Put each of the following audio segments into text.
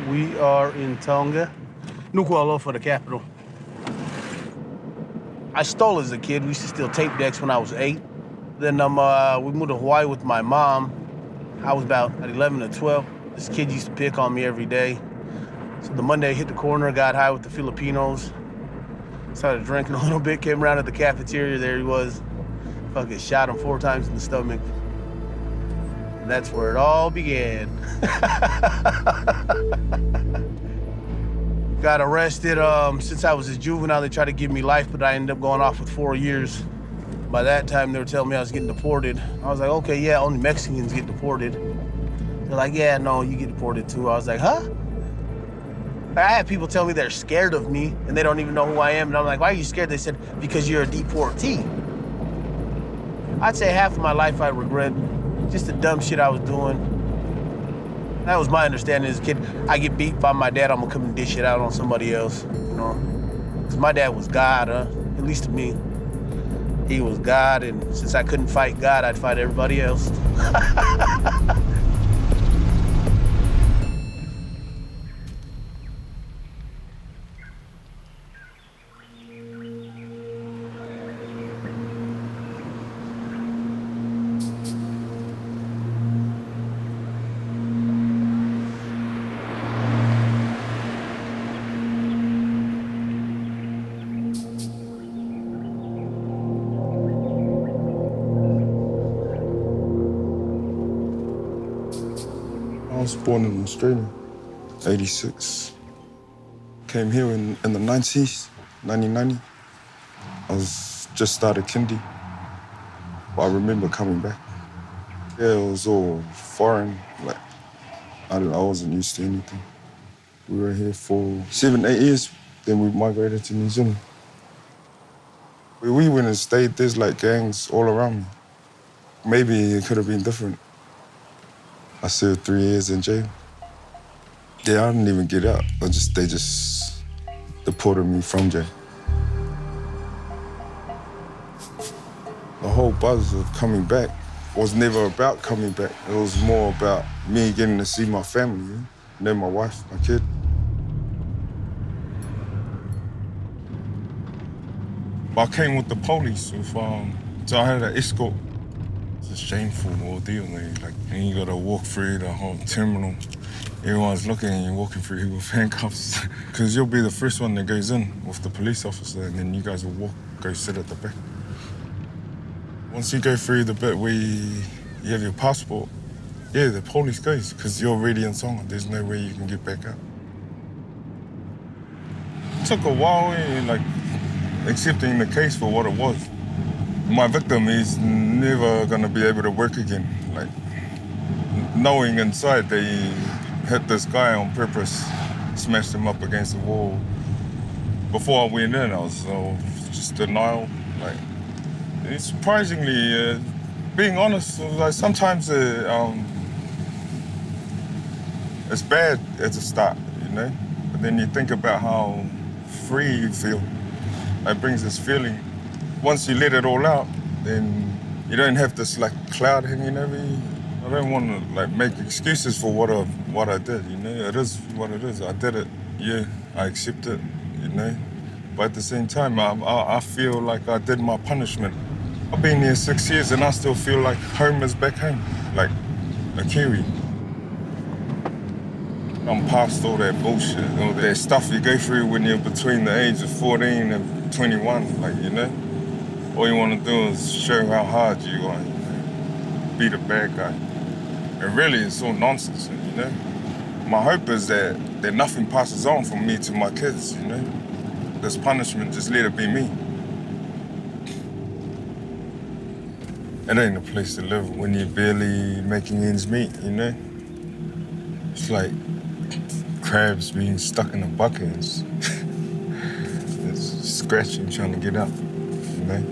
We are in Tonga. Nuku'alofa, the capital. I stole as a kid. We used to steal tape decks when I was 8. Then we moved to Hawaii with my mom. I was about at 11 or 12. This kid used to pick on me every day. So the Monday I hit the corner, got high with the Filipinos. Started drinking a little bit, came around at the cafeteria, there he was. Fucking shot him 4 times in the stomach. And that's where it all began. Got arrested since I was a juvenile. They tried to give me life, but I ended up going off with 4 years. By that time, they were telling me I was getting deported. I was like, okay, yeah, only Mexicans get deported. They're like, yeah, no, you get deported too. I was like, huh? I had people tell me they're scared of me and they don't even know who I am. And I'm like, why are you scared? They said, because you're a deportee. I'd say half of my life I regret just the dumb shit I was doing. That was my understanding as a kid. I get beat by my dad, I'm gonna come and dish it out on somebody else, you know? Because my dad was God, at least to me. He was God, and since I couldn't fight God, I'd fight everybody else. I was born in Australia, 86. Came here in the 90s, 1990. I was just started kindy, but I remember coming back. Yeah, it was all foreign, like, I wasn't used to anything. We were here for 7, 8 years, then we migrated to New Zealand. We went and stayed, there's like gangs all around me. Maybe it could have been different. I served 3 years in jail. Yeah, I didn't even get out. They just deported me from jail. The whole buzz of coming back was never about coming back. It was more about me getting to see my family, and then my wife, my kid. I came with the police, so I had an escort. It's a shameful ordeal, man. Like, and you gotta walk through the whole terminal. Everyone's looking and you're walking through here with handcuffs. Because you'll be the first one that goes in with the police officer, and then you guys will go sit at the back. Once you go through the bit where you have your passport, yeah, the police goes, because you're already in Tonga. There's no way you can get back out. It took a while, like, accepting the case for what it was. My victim is never gonna be able to work again. Like, knowing inside they hit this guy on purpose, smashed him up against the wall. Before I went in, I was just denial. Like, it's surprisingly, being honest, like sometimes it's bad at the start, you know? But then you think about how free you feel. It brings this feeling. Once you let it all out, then you don't have this like cloud hanging over you. I don't want to like make excuses for what I did, you know. It is what it is. I did it, yeah. I accept it, you know. But at the same time, I feel like I did my punishment. I've been here 6 years and I still feel like home is back home, like a Kiwi. I'm past all that bullshit, all that stuff you go through when you're between the age of 14 and 21, like, you know. All you want to do is show how hard you are, you know? Be the bad guy. And really, it's all nonsense, you know? My hope is that nothing passes on from me to my kids, you know? This punishment, just let it be me. It ain't a place to live when you're barely making ends meet, you know? It's like crabs being stuck in a bucket. It's scratching, trying to get out, you know?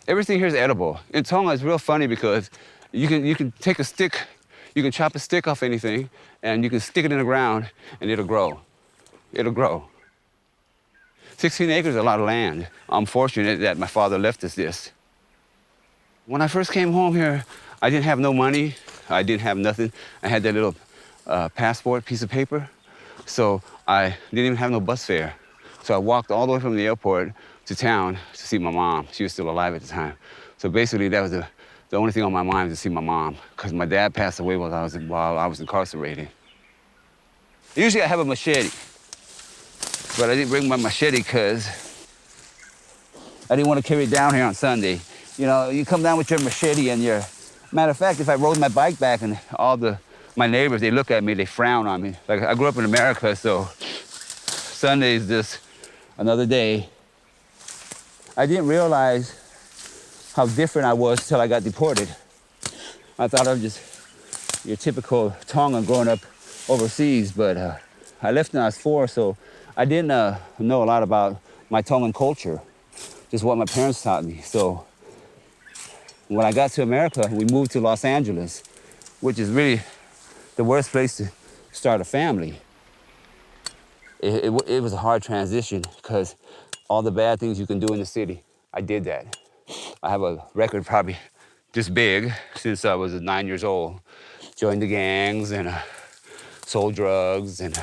Everything here is edible. In Tonga, it's real funny because you can take a stick, you can chop a stick off anything, and you can stick it in the ground, and it'll grow. It'll grow. 16 acres is a lot of land. I'm fortunate that my father left us this. When I first came home here, I didn't have no money. I didn't have nothing. I had that little passport piece of paper. So I didn't even have no bus fare. So I walked all the way from the airport to town to see my mom. She was still alive at the time. So basically that was the only thing on my mind was to see my mom, because my dad passed away while I was incarcerated. Usually I have a machete, but I didn't bring my machete because I didn't want to carry it down here on Sunday. You know, you come down with your machete and your... Matter of fact, if I rode my bike back and my neighbors, they look at me, they frown on me. Like, I grew up in America, so Sunday is just another day. I didn't realize how different I was till I got deported. I thought I was just your typical Tongan growing up overseas, but I left when I was 4, so I didn't know a lot about my Tongan culture, just what my parents taught me. So when I got to America, we moved to Los Angeles, which is really the worst place to start a family. It was a hard transition because all the bad things you can do in the city, I did that. I have a record probably this big since I was 9 years old. Joined the gangs and sold drugs and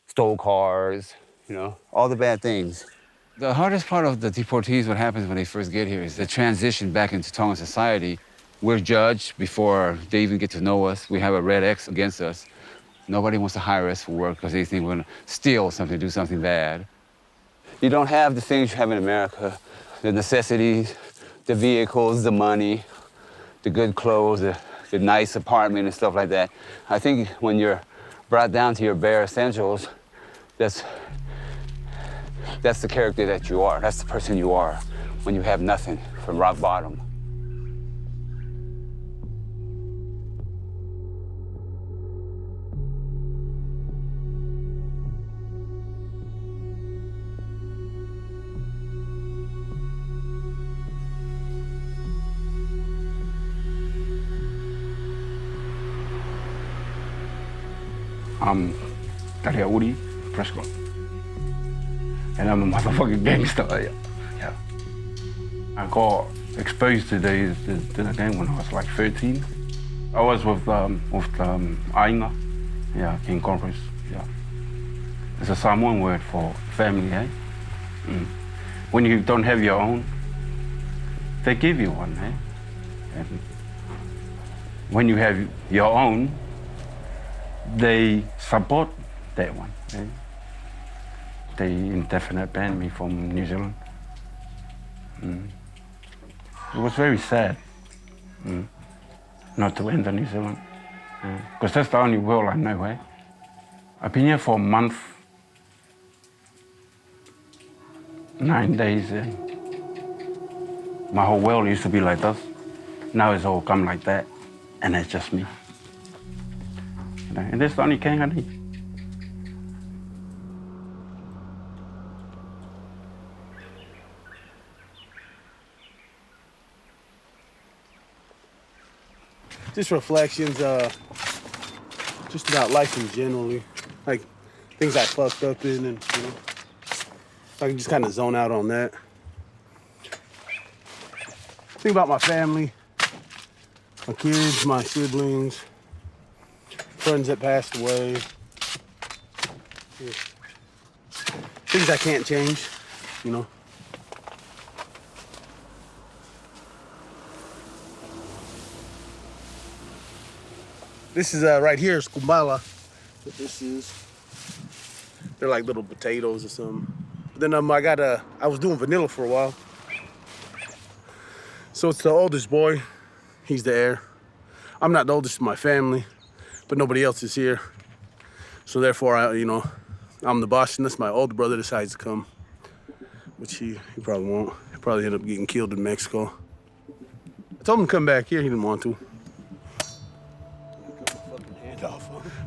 stole cars, you know, all the bad things. The hardest part of the deportees, what happens when they first get here, is the transition back into Tongan society. We're judged before they even get to know us. We have a red X against us. Nobody wants to hire us for work because they think we're gonna steal something, do something bad. You don't have the things you have in America, the necessities, the vehicles, the money, the good clothes, the nice apartment and stuff like that. I think when you're brought down to your bare essentials, that's the character that you are. That's the person you are when you have nothing from rock bottom. I'm Ngaue Prescott, and I'm a motherfucking gangster. Yeah. I got exposed to the gang when I was like 13. I was with Ainga, yeah, King Conference, yeah. It's a Samoan word for family, eh? Mm. When you don't have your own, they give you one, eh? And when you have your own, they support that one. Eh? They indefinite banned me from New Zealand. Mm. It was very sad not to enter New Zealand, because that's the only world I know. Eh? I've been here for a month, 9 days. Eh? My whole world used to be like this. Now it's all come like that, and it's just me. And that's the only king I need. Just reflections, just about life in generally, like things I fucked up in, and you know, I can just kind of zone out on that. Think about my family, my kids, my siblings, friends that passed away. Yeah. Things I can't change, you know. This is right here is kumbala. What this is. They're like little potatoes or something. But then I was doing vanilla for a while. So it's the oldest boy. He's the heir. I'm not the oldest in my family, but nobody else is here. So therefore, I'm the boss, unless my older brother decides to come, which he probably won't. He'll probably end up getting killed in Mexico. I told him to come back here. He didn't want to.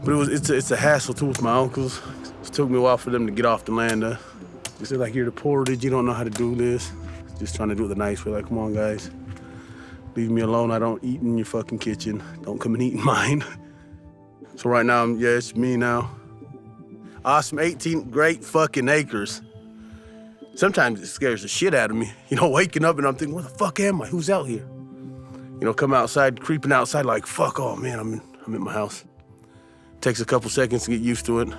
But it's a hassle too with my uncles. It took me a while for them to get off the land. They said, like, you're deported, you don't know how to do this. Just trying to do it the nice way, like, come on, guys. Leave me alone, I don't eat in your fucking kitchen. Don't come and eat in mine. So right now, it's me now. Awesome, 18 great fucking acres. Sometimes it scares the shit out of me. You know, waking up and I'm thinking, where the fuck am I? Who's out here? You know, come outside, creeping outside like, fuck, oh man, I'm in my house. Takes a couple seconds to get used to it.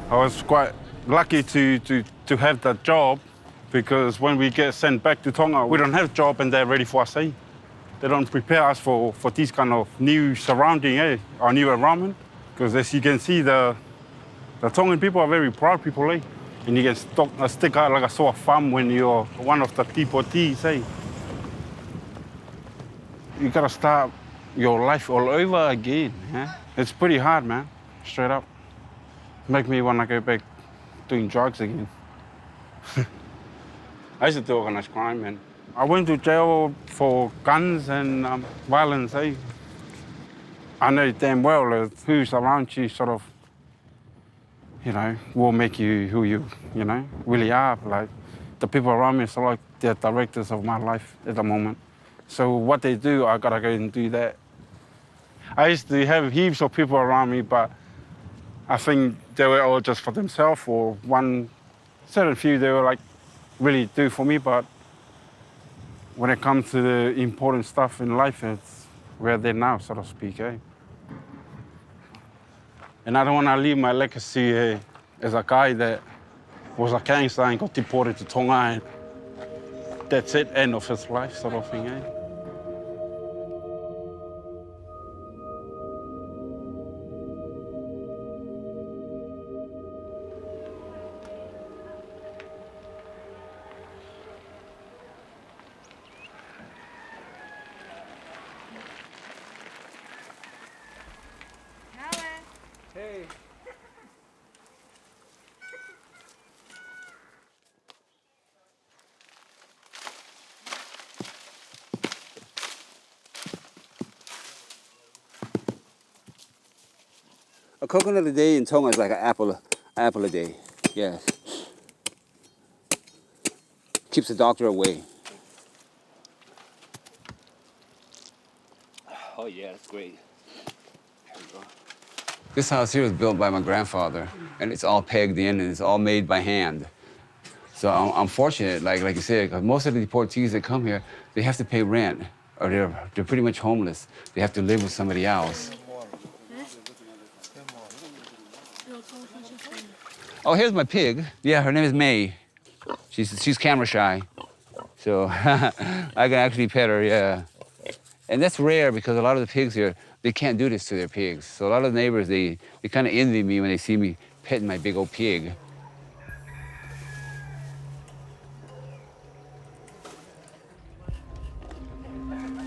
I was quite lucky to have that job, because when we get sent back to Tonga, we don't have a job and they're ready for us, eh? They don't prepare us for this kind of new surrounding, our new environment. Because as you can see, the Tongan people are very proud people, eh? And you can stick out like a sore thumb when you're one of the Deportees, eh? You gotta start your life all over again, yeah? It's pretty hard, man, straight up. Make me want to go back doing drugs again. I used to do organized crime, man. I went to jail for guns and violence, eh? I know damn well that who's around you sort of, you know, will make you who you really are. Like, the people around me are sort of like the directors of my life at the moment. So what they do, I gotta go and do that. I used to have heaps of people around me, but I think they were all just for themselves, or one certain few they were like really do for me. But when it comes to the important stuff in life, it's where they're now, so to speak, eh? And I don't want to leave my legacy as a guy that was a gangster and got deported to Tonga, and that's it, end of his life, sort of thing, eh? Hey. A coconut a day in Tonga is like an apple a day. Yes. Keeps the doctor away. Oh yeah, that's great. This house here was built by my grandfather, and it's all pegged in, and it's all made by hand. So I'm fortunate, like you said, because most of the deportees that come here, they have to pay rent, or they're pretty much homeless. They have to live with somebody else. Oh, here's my pig. Yeah, her name is May. She's camera shy, so I can actually pet her, yeah. And that's rare because a lot of the pigs here, they can't do this to their pigs. So a lot of the neighbors, they kind of envy me when they see me petting my big old pig.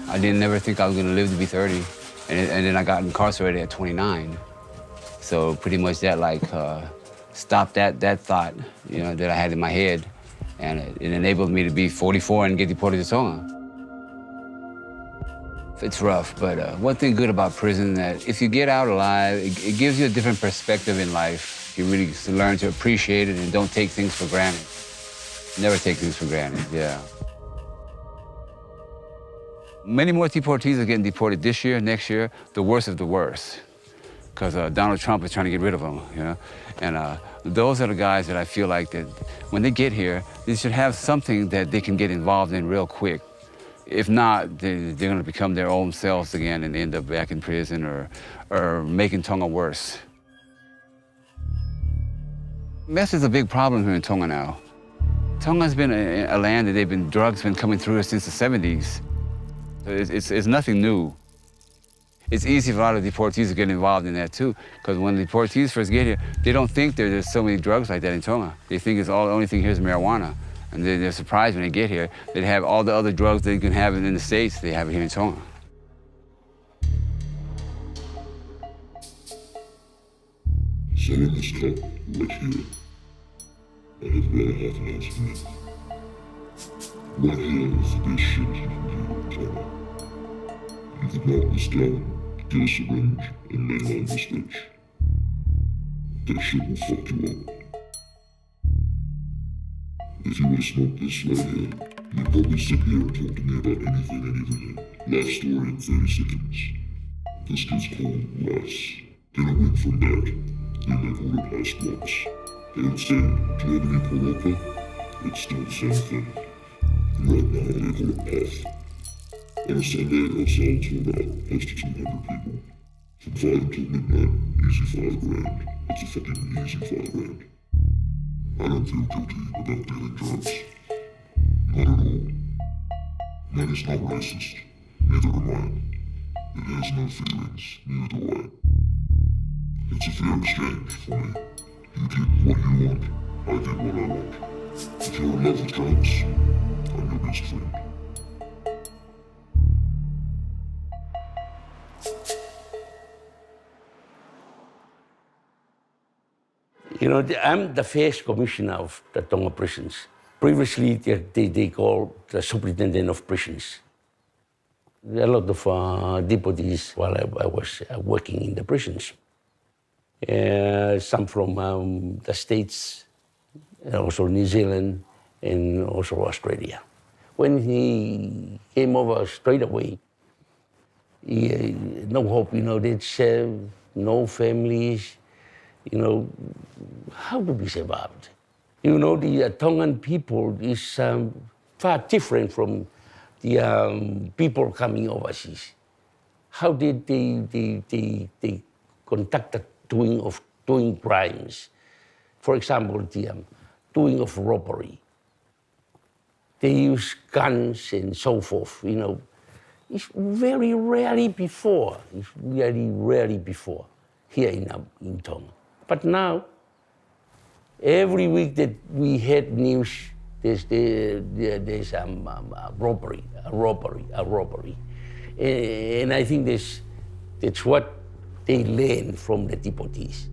I didn't never think I was gonna live to be 30. And then I got incarcerated at 29. So pretty much that stopped that thought, that I had in my head. And it enabled me to be 44 and get deported to Tonga. It's rough, but one thing good about prison that if you get out alive, it gives you a different perspective in life. You really learn to appreciate it and don't take things for granted. Never take things for granted, yeah. Many more deportees are getting deported this year, next year, the worst of the worst. Because Donald Trump is trying to get rid of them, And those are the guys that I feel like that when they get here, they should have something that they can get involved in real quick. If not, they're going to become their own selves again and end up back in prison or making Tonga worse. Meth is a big problem here in Tonga now. Tonga's been a land that drugs been coming through since the 70s. It's nothing new. It's easy for a lot of deportees to get involved in that too, because when the deportees first get here, they don't think there's so many drugs like that in Tonga. They think the only thing here is marijuana. And they're surprised when they get here. They have all the other drugs they can have in the States, they have it here in Tonga. Someone has come right here. I have got half an announcement. What is this shit you can do in Tonga? You can melt this down, get a syringe, and mainline this bitch. That shit will fuck you up. If you would have smoked this right here, You'd probably sit here and talk to me about anything and everything. Life story in 30 seconds. This gets called rice. Then it went from that. Then they called it ice blocks. They would say, do you have any pule'anga? It's still the same thing. And right now they call it puff. On a Sunday, our cell told out close to 200 people. From 5 until midnight, easy $5,000. It's a fucking easy $5,000. I don't feel guilty about dealing drugs. Not at all. Money's not racist. Neither am I. It has no feelings. Neither do I. It's a fair exchange for me. You get what you want. I get what I want. If you're in love with drugs, I'm your best friend. You know, I'm the first commissioner of the Tonga prisons. Previously, they called the superintendent of prisons. There are a lot of deportees while I was working in the prisons. Some from the States, also New Zealand, and also Australia. When he came over straight away, no hope, you know, they'd serve, no families, you know, how do we survive? You know, the Tongan people is far different from the people coming overseas. How did they conduct the doing crimes? For example, the doing of robbery. They use guns and so forth, you know. It's very rarely before. It's really rarely before here in Tonga. But now, every week that we had news, there's a robbery. And I think that's what they learned from the deportees.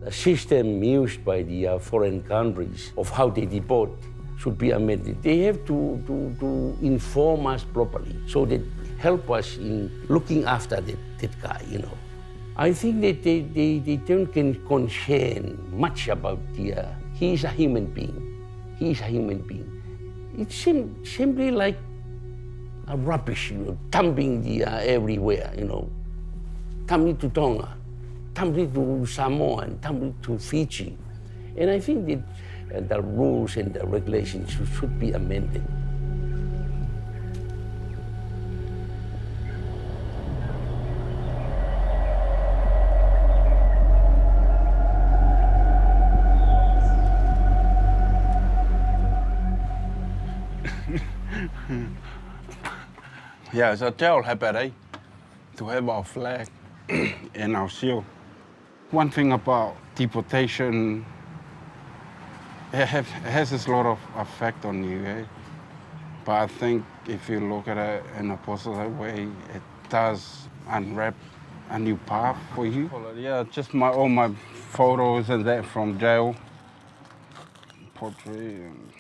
The system used by the foreign countries of how they deport should be amended. They have to inform us properly so that help us in looking after that guy, you know. I think that they don't concern much about he's a human being. He's a human being. It's simply like a rubbish, you know, dumping everywhere, you know. Dumping to Tonga, dumping to Samoa, and dumping to Fiji. And I think that the rules and the regulations should be amended. Yeah, it's a terrible habit, to have our flag and our shield. One thing about deportation, it has a lot of effect on you, eh? But I think if you look at it in a positive way, it does unwrap a new path for you. Yeah, just all my photos and that from jail, portrait, and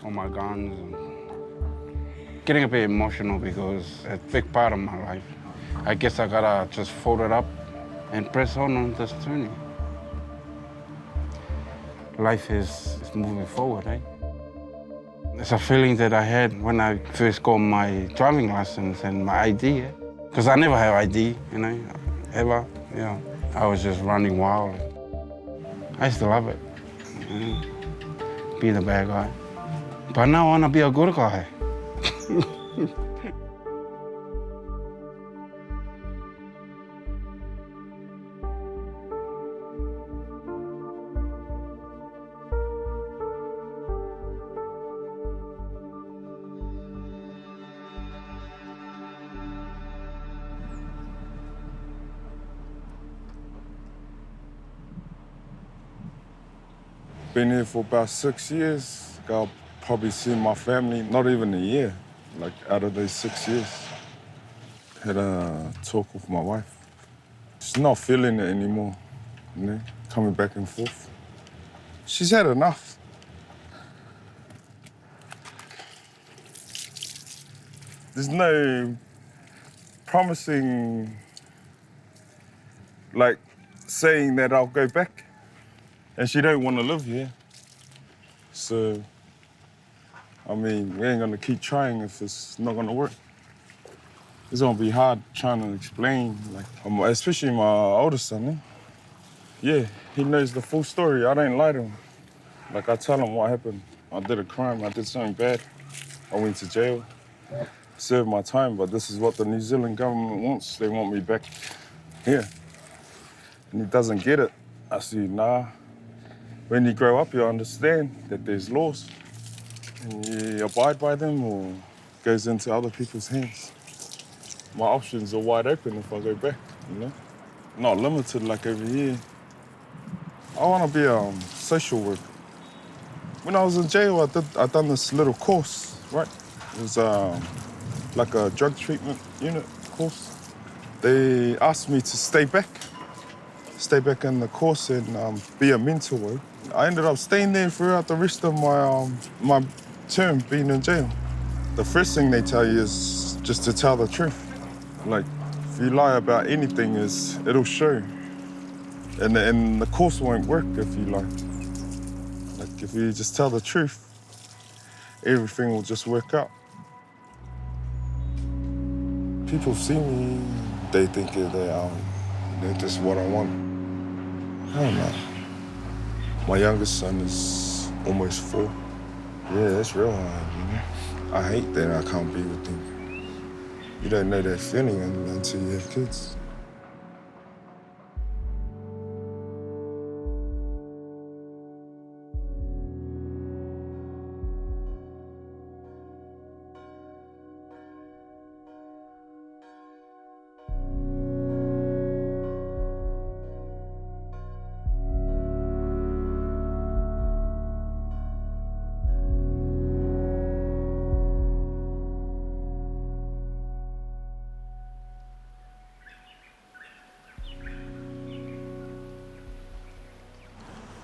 all my guns. And getting a bit emotional because it's a big part of my life. I guess I gotta just fold it up and press on this journey. Life is moving forward, eh? It's a feeling that I had when I first got my driving license and my ID, because I never had ID, you know, ever. You know, I was just running wild. I used to love it, you know, be the bad guy. But now I wanna be a good guy. Been here for about 6 years. I'll probably see my family, not even a year, like out of those 6 years. Had a talk with my wife. She's not feeling it anymore, you know, coming back and forth. She's had enough. There's no promising, like, saying that I'll go back. And she don't want to live here. So I mean, we ain't gonna keep trying if it's not gonna work. It's gonna be hard trying to explain, like, especially my oldest son, eh? Yeah, he knows the full story. I don't lie to him. Like, I tell him what happened. I did a crime, I did something bad. I went to jail, served my time, but this is what the New Zealand government wants. They want me back here. And he doesn't get it. I say, nah. When you grow up, you understand that there's laws. And you abide by them or it goes into other people's hands. My options are wide open if I go back, you know? Not limited like over here. I want to be a social worker. When I was in jail, I done this little course, right? It was like a drug treatment unit course. They asked me to stay back in the course and be a mentor. I ended up staying there throughout the rest of my term being in jail. The first thing they tell you is just to tell the truth. Like, if you lie about anything, it'll show. And the course won't work if you lie. Like, if you just tell the truth, everything will just work out. People see me, they think they're just what I want. I don't know. My youngest son is almost 4. Yeah, it's real hard, you know? I hate that I can't be with him. You don't know that feeling until you have kids.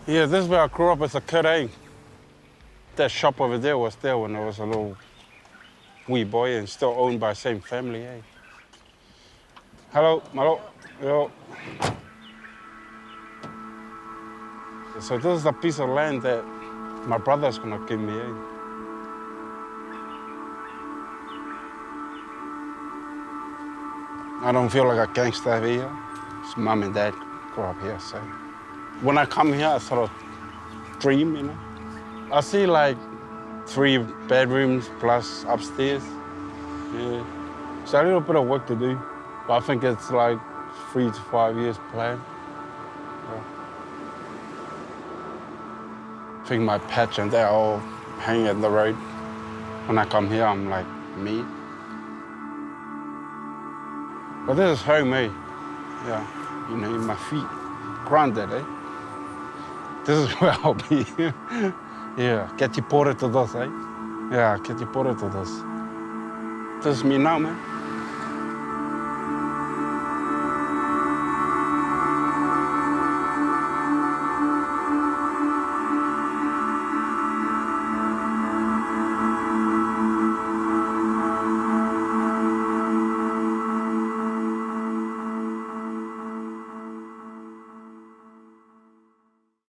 Yeah, this is where I grew up as a kid, eh? That shop over there was there when I was a little wee boy and still owned by the same family, eh? Hello, malo, yo. So this is a piece of land that my brother's gonna give me, eh? I don't feel like a gangster here. It's mom and dad grew up here, so. When I come here, I sort of dream, you know. I see like 3 bedrooms plus upstairs. Yeah. So a little bit of work to do, but I think it's like 3 to 5 years plan. Yeah. I think my patch and they're all hanging at the road. When I come here, I'm like, me. But this is home, eh? Yeah, you know, in my feet. Grounded, eh? This is where I'll be. Yeah, que te porte todos, eh? Yeah, que te porte todos. This is me now, man.